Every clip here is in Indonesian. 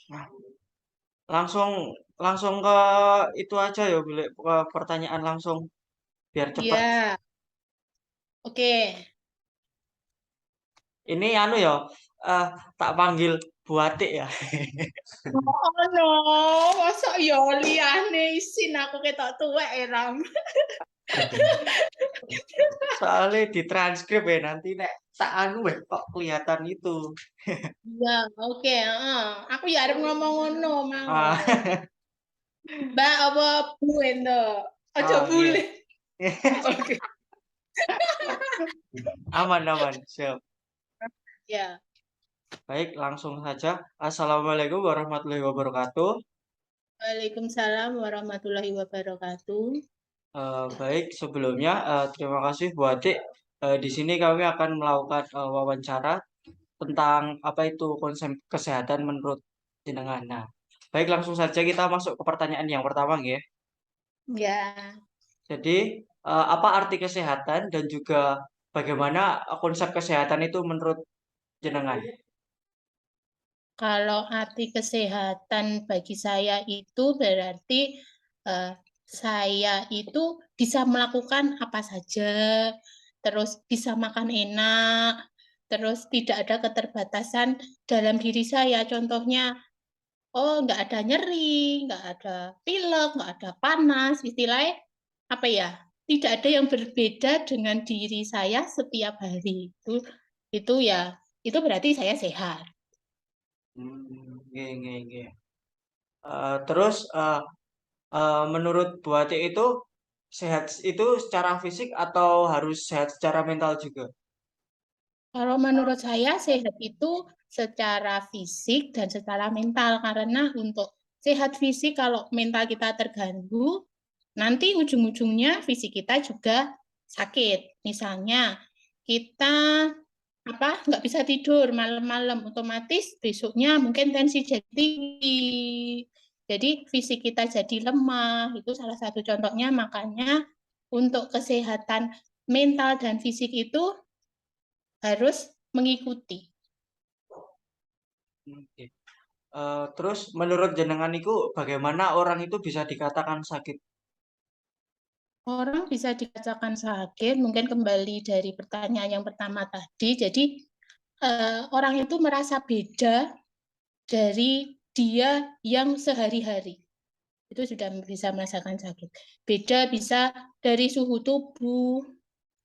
Nah, langsung langsung ke itu aja ya, ke pertanyaan langsung biar cepet. Ya, oke. Ini anu ya, eh, tak panggil Buatik ya. Oh no, masa ya liyane isin aku ketok tuwek Ram. Soalnya ditranskrip ya nanti nek tak anu kok kelihatan itu. Ya, oke, aku ya arep ngomong ngono mau. Ah, Mbak apa Bu ento? Aja ah iya. bule. Oke. Aman aman, siap. Ya, Baik, langsung saja. Assalamualaikum warahmatullahi wabarakatuh. Waalaikumsalam warahmatullahi wabarakatuh. Baik, sebelumnya terima kasih Bu Adik. Di sini kami akan melakukan wawancara tentang apa itu konsep kesehatan menurut jenengan. Nah, baik langsung saja kita masuk ke pertanyaan yang pertama ya. Ya, Jadi, apa arti kesehatan dan juga bagaimana konsep kesehatan itu menurut jenengan? kalau arti kesehatan bagi saya itu berarti eh, saya itu bisa melakukan apa saja, terus bisa makan enak, terus tidak ada keterbatasan dalam diri saya. Contohnya, oh nggak ada nyeri, nggak ada pilek, nggak ada panas, istilahnya apa ya? Tidak ada yang berbeda dengan diri saya setiap hari. Itu ya, itu berarti saya sehat. Nggih, nggih, nggih. Terus menurut Bu Ati itu sehat itu secara fisik atau harus sehat secara mental juga? Kalau menurut saya sehat itu secara fisik dan secara mental karena untuk sehat fisik kalau mental kita terganggu nanti ujung-ujungnya fisik kita juga sakit. Misalnya kita apa nggak bisa tidur malam-malam otomatis besoknya mungkin tensi jadi tinggi. Jadi fisik kita jadi lemah itu salah satu contohnya makanya untuk kesehatan mental dan fisik itu harus mengikuti. Oke. Terus menurut jenengan itu bagaimana orang itu bisa dikatakan sakit? Orang bisa dikatakan sakit, mungkin kembali dari pertanyaan yang pertama tadi. Jadi orang itu merasa beda dari dia yang sehari-hari. Itu sudah bisa merasakan sakit. Beda bisa dari suhu tubuh,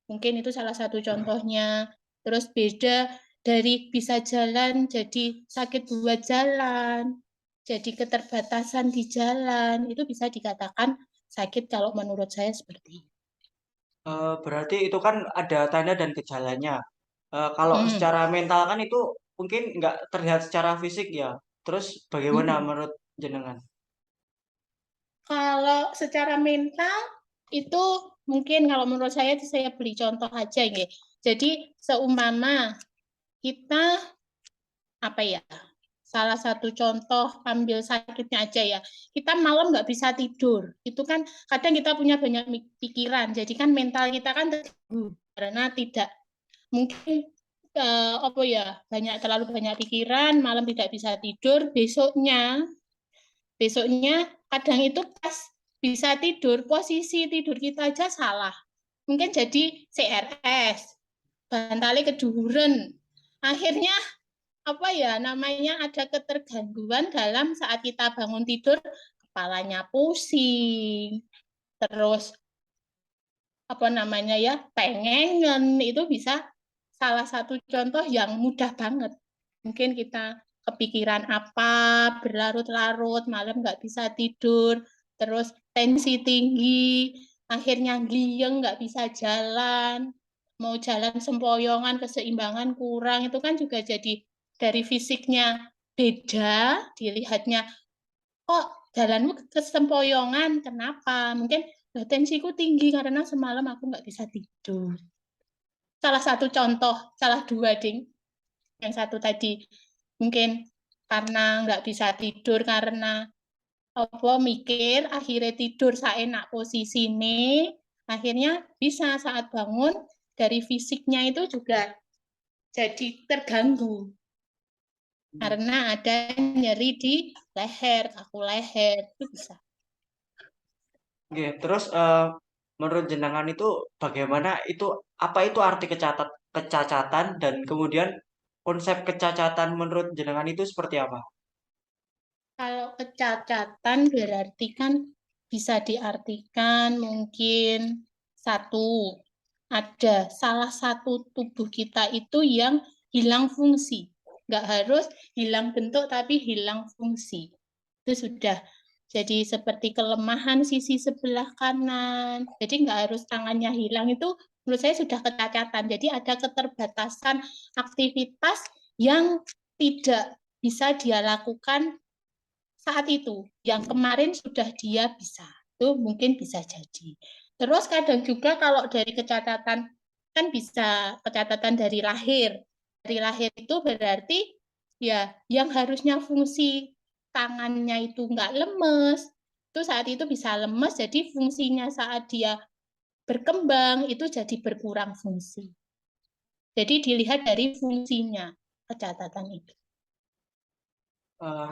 mungkin itu salah satu contohnya. Terus beda dari bisa jalan jadi sakit buat jalan, jadi keterbatasan di jalan, itu bisa dikatakan sakit kalau menurut saya seperti itu. Berarti itu kan ada tanda dan gejalanya. Kalau Hmm. secara mental kan itu mungkin nggak terlihat secara fisik ya. Terus bagaimana Hmm. menurut jenengan? Kalau secara mental itu mungkin kalau menurut saya itu saya beri contoh aja ya. Jadi seumpama kita apa ya? Salah satu contoh ambil sakitnya aja ya. Kita malam nggak bisa tidur. Itu kan kadang kita punya banyak pikiran. Jadi kan mental kita kan terganggu karena tidak mungkin apa ya terlalu banyak pikiran malam tidak bisa tidur besoknya kadang itu pas bisa tidur posisi tidur kita aja salah mungkin jadi CRS bantalnya keduren akhirnya apa ya namanya ada ketergangguan dalam saat kita bangun tidur kepalanya pusing terus apa namanya ya pengen itu bisa salah satu contoh yang mudah banget mungkin kita kepikiran apa berlarut-larut malam nggak bisa tidur terus tensi tinggi akhirnya gliyeng nggak bisa jalan mau jalan sempoyongan keseimbangan kurang itu kan juga jadi dari fisiknya beda dilihatnya kok jalanmu kesempoyongan kenapa mungkin tensiku tinggi karena semalam aku nggak bisa tidur salah satu contoh salah dua ding yang satu tadi mungkin karena nggak bisa tidur karena apa mikir akhirnya tidur saenak posisi ini akhirnya bisa saat bangun dari fisiknya itu juga jadi terganggu karena ada nyeri di leher, kaku leher itu bisa. Oke, terus menurut jenengan itu bagaimana itu apa itu arti kecacatan dan kemudian konsep kecacatan menurut jenengan itu seperti apa? Kalau kecacatan berarti kan bisa diartikan mungkin satu, ada salah satu tubuh kita itu yang hilang fungsi. Nggak harus hilang bentuk, tapi hilang fungsi. Itu sudah. Jadi seperti kelemahan sisi sebelah kanan. Jadi nggak harus tangannya hilang, itu menurut saya sudah kecacatan. Jadi ada keterbatasan aktivitas yang tidak bisa dia lakukan saat itu. Yang kemarin sudah dia bisa. Itu mungkin bisa jadi. Terus kadang juga kalau dari kecacatan, kan bisa kecacatan dari lahir. Dari lahir itu berarti ya yang harusnya fungsi tangannya itu nggak lemes, itu saat itu bisa lemes, jadi fungsinya saat dia berkembang itu jadi berkurang fungsi. Jadi dilihat dari fungsinya kecacatan itu.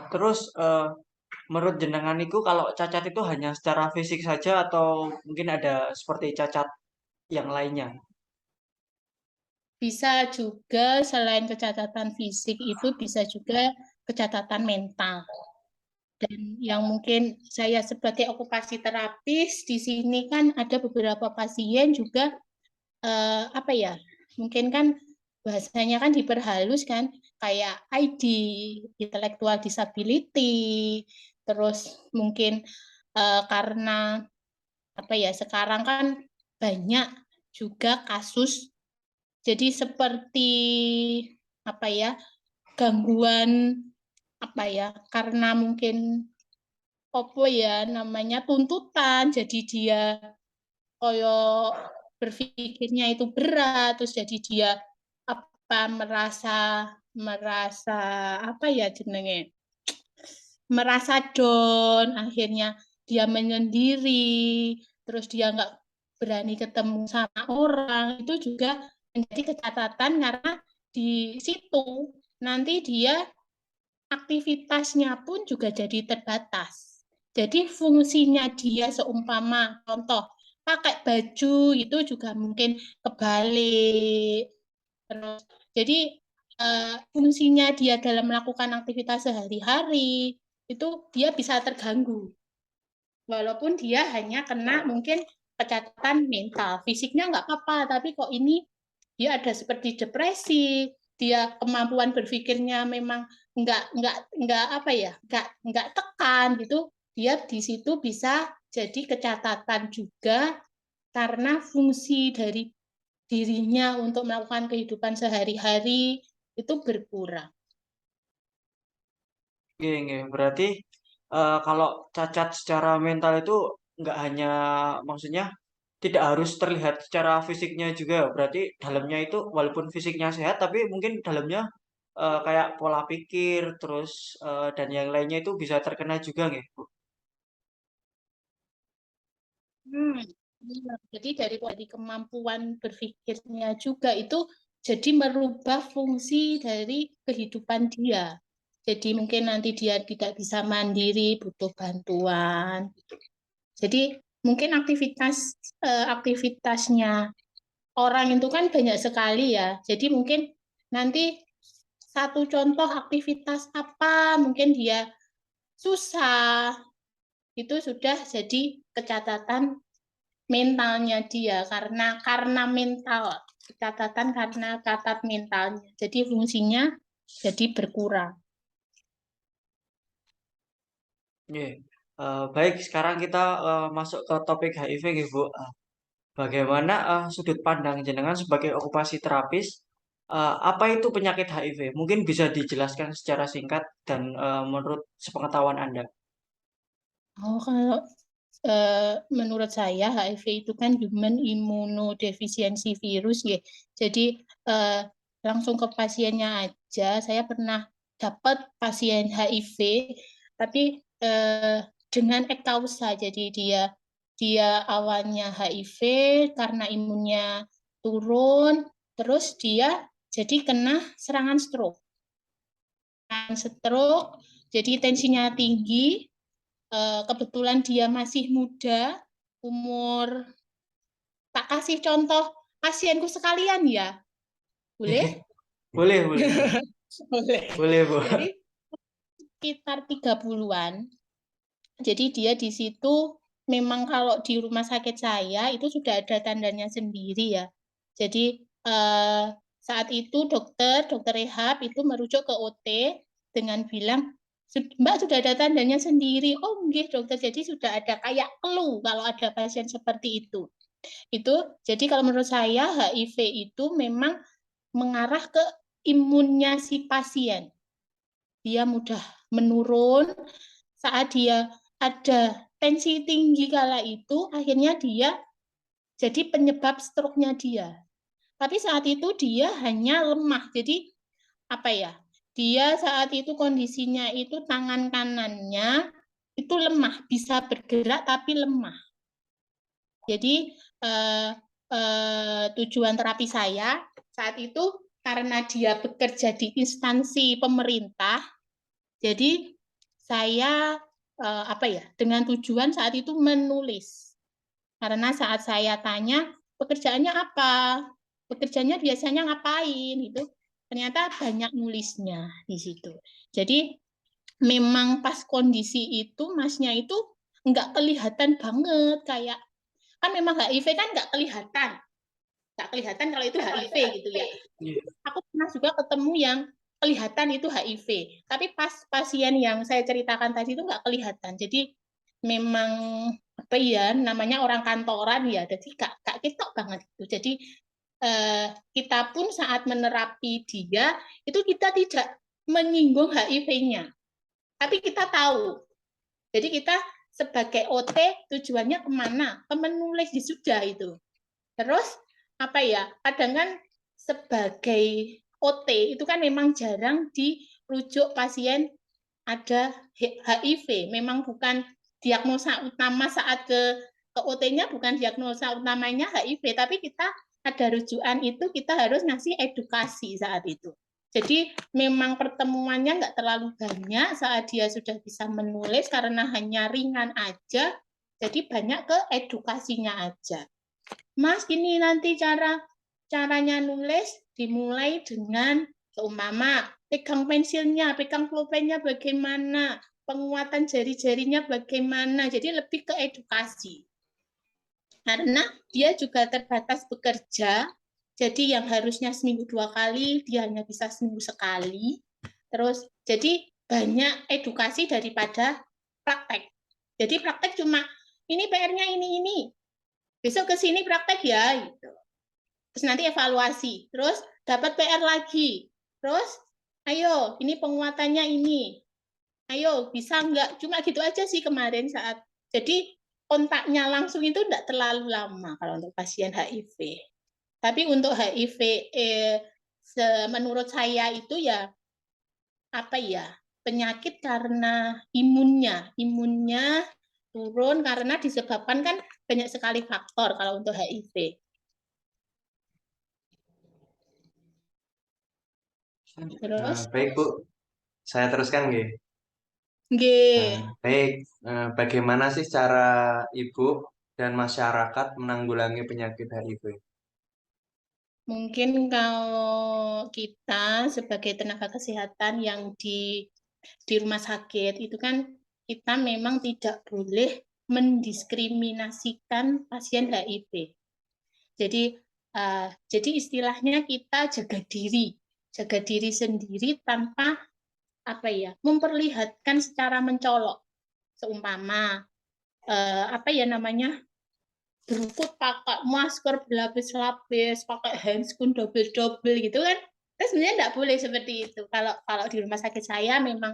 Terus menurut jenengan itu kalau cacat itu hanya secara fisik saja atau mungkin ada seperti cacat yang lainnya? Bisa juga selain kecacatan fisik itu bisa juga kecacatan mental. Dan yang mungkin saya sebagai okupasi terapis di sini kan ada beberapa pasien juga apa ya? Mungkin kan bahasanya kan diperhalus kan kayak ID, intellectual disability, terus mungkin karena apa ya? Sekarang kan banyak juga kasus jadi seperti apa ya gangguan apa ya karena mungkin apa ya namanya tuntutan jadi dia koyo berpikirnya itu berat terus jadi dia apa merasa merasa apa ya jenenge merasa down akhirnya dia menyendiri terus dia nggak berani ketemu sama orang itu juga menjadi catatan karena di situ nanti dia aktivitasnya pun juga jadi terbatas. Jadi fungsinya dia seumpama contoh pakai baju itu juga mungkin kebalik. Terus jadi fungsinya dia dalam melakukan aktivitas sehari-hari itu dia bisa terganggu. Walaupun dia hanya kena mungkin kecacatan mental, fisiknya nggak apa-apa, tapi kok ini dia ada seperti depresi, dia kemampuan berpikirnya memang nggak apa ya, nggak tekan gitu, dia di situ bisa jadi kecatatan juga karena fungsi dari dirinya untuk melakukan kehidupan sehari-hari itu berkurang. Oke, oke. Berarti kalau cacat secara mental itu nggak hanya maksudnya tidak harus terlihat secara fisiknya juga. Berarti dalamnya itu walaupun fisiknya sehat, tapi mungkin dalamnya kayak pola pikir, terus dan yang lainnya itu bisa terkena juga nggih, Bu? Hmm, iya. Jadi dari kemampuan berpikirnya juga itu jadi merubah fungsi dari kehidupan dia. Jadi mungkin nanti dia tidak bisa mandiri, butuh bantuan. Jadi mungkin aktivitasnya orang itu kan banyak sekali ya. Jadi mungkin nanti satu contoh aktivitas apa mungkin dia susah itu sudah jadi kecatatan mentalnya dia karena mental catatan karena catat mentalnya jadi fungsinya jadi berkurang. Nggih. Baik, sekarang kita masuk ke topik HIV nggih, Bu. Bagaimana sudut pandang jenengan sebagai okupasi terapis, apa itu penyakit HIV? Mungkin bisa dijelaskan secara singkat dan menurut sepengetahuan Anda. Oh, kalau menurut saya HIV itu kan human immunodeficiency virus ya. Jadi eh, langsung ke pasiennya aja. Saya pernah dapat pasien HIV, tapi dengan ekausa. Jadi dia dia awalnya HIV karena imunnya turun, terus dia jadi kena serangan stroke. Jadi tensinya tinggi, kebetulan dia masih muda, umur, tak kasih contoh pasienku sekalian ya, boleh? Boleh, boleh. Boleh. Boleh, Bu. Jadi sekitar 30-an. Jadi dia di situ memang kalau di rumah sakit saya itu sudah ada tandanya sendiri ya. Jadi saat itu dokter rehab itu merujuk ke OT dengan bilang, Mbak sudah ada tandanya sendiri. Oh nggih dokter, jadi sudah ada kayak clue kalau ada pasien seperti itu. Jadi kalau menurut saya HIV itu memang mengarah ke imunnya si pasien. Dia mudah menurun saat dia ada tensi tinggi kala itu, akhirnya dia jadi penyebab stroke-nya dia. Tapi saat itu dia hanya lemah. Jadi apa ya? Dia saat itu kondisinya itu tangan kanannya itu lemah, bisa bergerak tapi lemah. Jadi tujuan terapi saya saat itu karena dia bekerja di instansi pemerintah, jadi saya dengan tujuan saat itu menulis. Karena saat saya tanya pekerjaannya apa, pekerjaannya biasanya ngapain itu, ternyata banyak nulisnya di situ. Jadi memang pas kondisi itu masnya itu nggak kelihatan banget kayak, kan memang HIV kan nggak kelihatan kalau itu HIV gitu ya. Aku pernah juga ketemu yang kelihatan itu HIV, tapi pas pasien yang saya ceritakan tadi itu nggak kelihatan. Jadi memang apa ya namanya orang kantoran ya, jadi gak ketok banget itu. Jadi kita pun saat menerapi dia itu kita tidak menyinggung HIV-nya, tapi kita tahu. Jadi kita sebagai OT tujuannya kemana? Ke menulis di sudah itu. Terus apa ya? Kadang kan sebagai OT itu kan memang jarang dirujuk pasien ada HIV. Memang bukan diagnosa utama saat ke OT-nya, bukan diagnosa utamanya HIV, tapi kita ada rujukan itu kita harus ngasih edukasi saat itu. Jadi memang pertemuannya nggak terlalu banyak saat dia sudah bisa menulis karena hanya ringan aja. Jadi banyak ke edukasinya aja. Mas, ini nanti caranya nulis dimulai dengan seumpama pegang pensilnya, pegang pulpennya bagaimana, penguatan jari-jarinya bagaimana. Jadi lebih ke edukasi. Karena dia juga terbatas bekerja, jadi yang harusnya seminggu 2 kali, dia hanya bisa seminggu sekali. Terus, jadi banyak edukasi daripada praktek. Jadi praktek cuma, ini PR-nya ini. Besok ke sini praktek ya, gitu. Terus nanti evaluasi. Terus dapat PR lagi. Terus, ayo, ini penguatannya ini. Ayo, bisa nggak? Cuma gitu aja sih kemarin saat. Jadi kontaknya langsung itu tidak terlalu lama kalau untuk pasien HIV. Tapi untuk HIV, menurut saya itu ya apa ya penyakit karena imunnya turun karena disebabkan kan banyak sekali faktor kalau untuk HIV. Terus, Baik Bu, saya teruskan nggih. nggih. Baik, bagaimana sih cara Ibu dan masyarakat menanggulangi penyakit HIV? Mungkin kalau kita sebagai tenaga kesehatan yang di rumah sakit itu kan kita memang tidak boleh mendiskriminasikan pasien HIV. Jadi istilahnya kita jaga diri sendiri tanpa apa ya memperlihatkan secara mencolok. Seumpama apa ya namanya berukut pakai masker berlapis-lapis, pakai handscoon double-double gitu kan. Terus sebenarnya enggak boleh seperti itu. Kalau di rumah sakit saya memang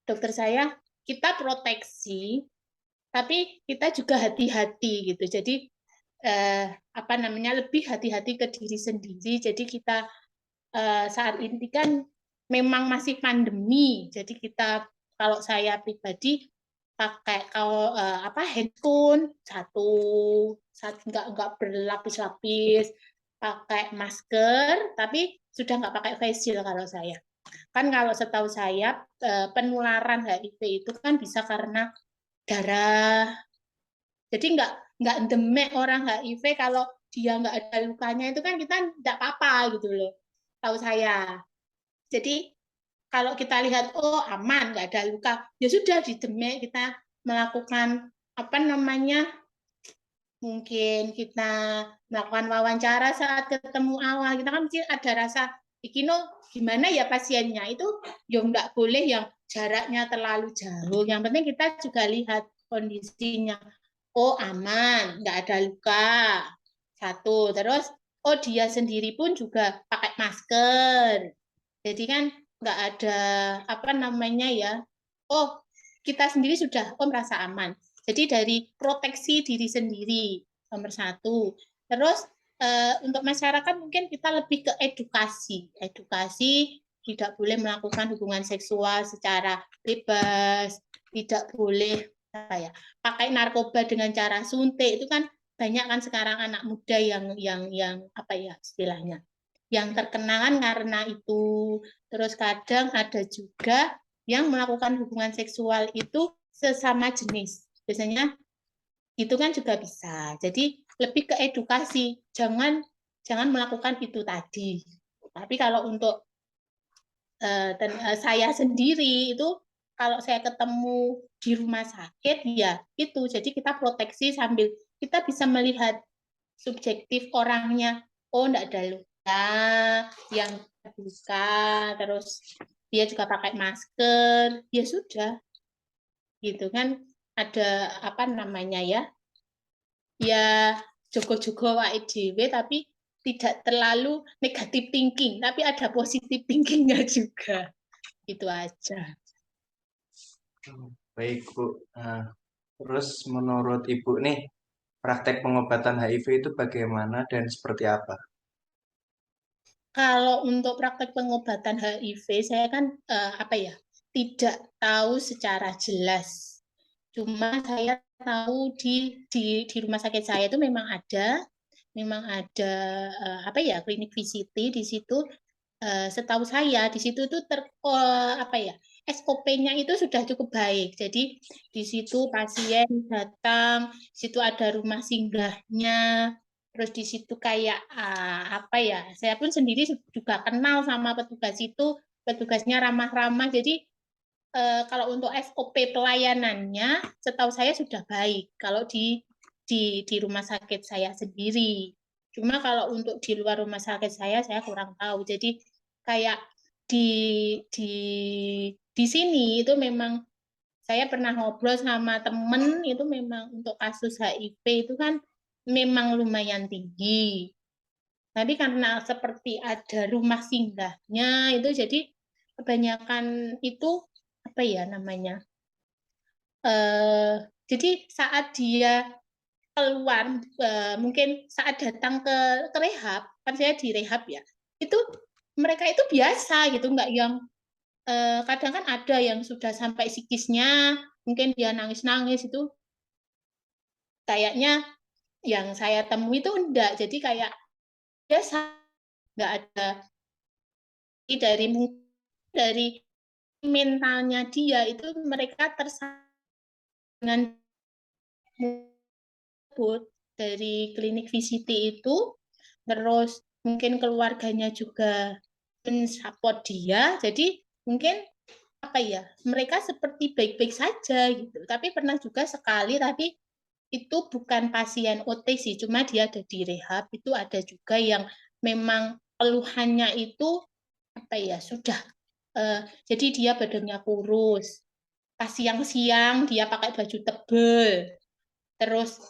dokter saya kita proteksi, tapi kita juga hati-hati gitu. Jadi apa namanya lebih hati-hati ke diri sendiri. Jadi kita saat ini kan memang masih pandemi. Jadi kita kalau saya pribadi pakai kalau handphone satu nggak berlapis-lapis, pakai masker, tapi sudah nggak pakai face shield kalau saya. Kan kalau setahu saya penularan HIV itu kan bisa karena darah. Jadi nggak endemik orang HIV kalau dia nggak ada lukanya itu kan kita nggak apa-apa gitu loh. Tahu saya. Jadi kalau kita lihat oh aman nggak ada luka, ya sudah di demik kita melakukan apa namanya mungkin kita melakukan wawancara saat ketemu awal kita kan mesti ada rasa ikino gimana ya pasiennya itu ya nggak boleh yang jaraknya terlalu jauh, yang penting kita juga lihat kondisinya oh aman nggak ada luka satu, terus oh dia sendiri pun juga pakai masker jadi kan nggak ada apa namanya ya oh kita sendiri sudah oh merasa aman. Jadi dari proteksi diri sendiri nomor satu. Terus untuk masyarakat mungkin kita lebih ke edukasi. Edukasi tidak boleh melakukan hubungan seksual secara bebas, tidak boleh apa ya pakai narkoba dengan cara suntik itu kan banyak kan sekarang anak muda yang apa ya istilahnya yang terkena kan karena itu. Terus kadang ada juga yang melakukan hubungan seksual itu sesama jenis. Biasanya itu kan juga bisa. Jadi lebih ke edukasi, jangan melakukan itu tadi. Tapi kalau untuk saya sendiri itu kalau saya ketemu di rumah sakit ya itu. Jadi kita proteksi sambil kita bisa melihat subjektif orangnya. Oh, enggak ada luka, yang terbuka, terus dia juga pakai masker, ya sudah, gitu kan ada apa namanya ya jogo-jogo wae dhewe tapi tidak terlalu negatif thinking, tapi ada positif thinkingnya juga, itu aja. Baik, Bu. Nah, terus menurut Ibu nih, praktek pengobatan HIV itu bagaimana dan seperti apa? Kalau untuk praktek pengobatan HIV, saya kan apa ya tidak tahu secara jelas. Cuma saya tahu di rumah sakit saya itu memang ada apa ya klinik VCT di situ. Setahu saya di situ tuh apa ya SOP-nya itu sudah cukup baik. Jadi di situ pasien datang, di situ ada rumah singgahnya, terus di situ kayak apa ya? Saya pun sendiri juga kenal sama petugas itu, petugasnya ramah-ramah. Jadi kalau untuk SOP pelayanannya, setahu saya sudah baik. Kalau di rumah sakit saya sendiri. Cuma kalau untuk di luar rumah sakit saya kurang tahu. Jadi kayak di di di sini itu memang saya pernah ngobrol sama temen itu memang untuk kasus HIV itu kan memang lumayan tinggi. Tapi karena seperti ada rumah singgahnya itu jadi kebanyakan itu apa ya namanya? Jadi saat dia keluar mungkin saat datang ke rehab kan saya di rehab ya itu mereka itu biasa gitu nggak yang kadang kan ada yang sudah sampai psikisnya mungkin dia nangis-nangis itu kayaknya yang saya temui itu enggak jadi kayak biasa nggak ada dari mentalnya dia itu mereka tersangkut dengan dari klinik VCT itu, terus mungkin keluarganya juga mensupport dia, jadi mungkin apa ya mereka seperti baik-baik saja gitu. Tapi pernah juga sekali, tapi itu bukan pasien OT sih, cuma dia ada di rehab. Itu ada juga yang memang keluhannya itu apa ya sudah, jadi dia badannya kurus. Pas siang-siang dia pakai baju tebel, terus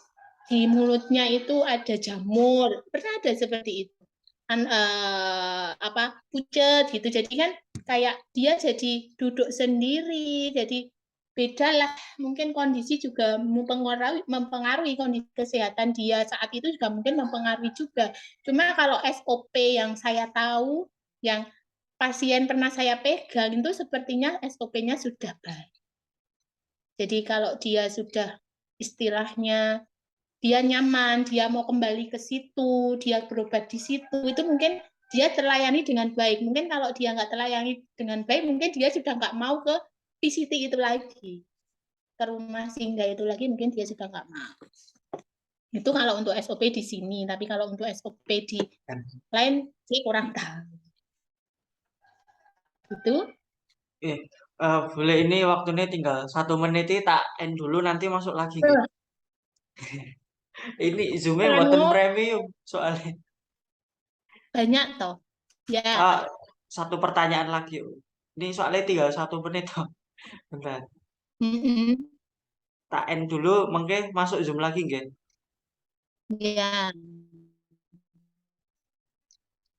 di mulutnya itu ada jamur, pernah ada seperti itu apa pucet gitu jadi kan kayak dia jadi duduk sendiri jadi beda lah mungkin kondisi juga mempengaruhi kondisi kesehatan dia saat itu juga mungkin mempengaruhi juga cuma kalau SOP yang saya tahu yang pasien pernah saya pegang itu sepertinya SOP-nya sudah baik jadi kalau dia sudah istilahnya dia nyaman, dia mau kembali ke situ, dia berobat di situ, itu mungkin dia terlayani dengan baik. Mungkin kalau dia nggak terlayani dengan baik, mungkin dia sudah nggak mau ke PCT itu lagi, ke rumah singgah itu lagi, mungkin dia sudah nggak mau. Itu kalau untuk SOP di sini, tapi kalau untuk SOP di lain sih kurang tahu. Itu Boleh ini waktunya tinggal 1 menit tak end dulu nanti masuk lagi. Ini Zoom-nya buatan anu premium soalnya. banyak toh. Ya, Satu pertanyaan lagi. Ini soalnya tinggal 1 menit toh. Bentar. Tak end dulu, mungkin masuk Zoom lagi, nggih. ya.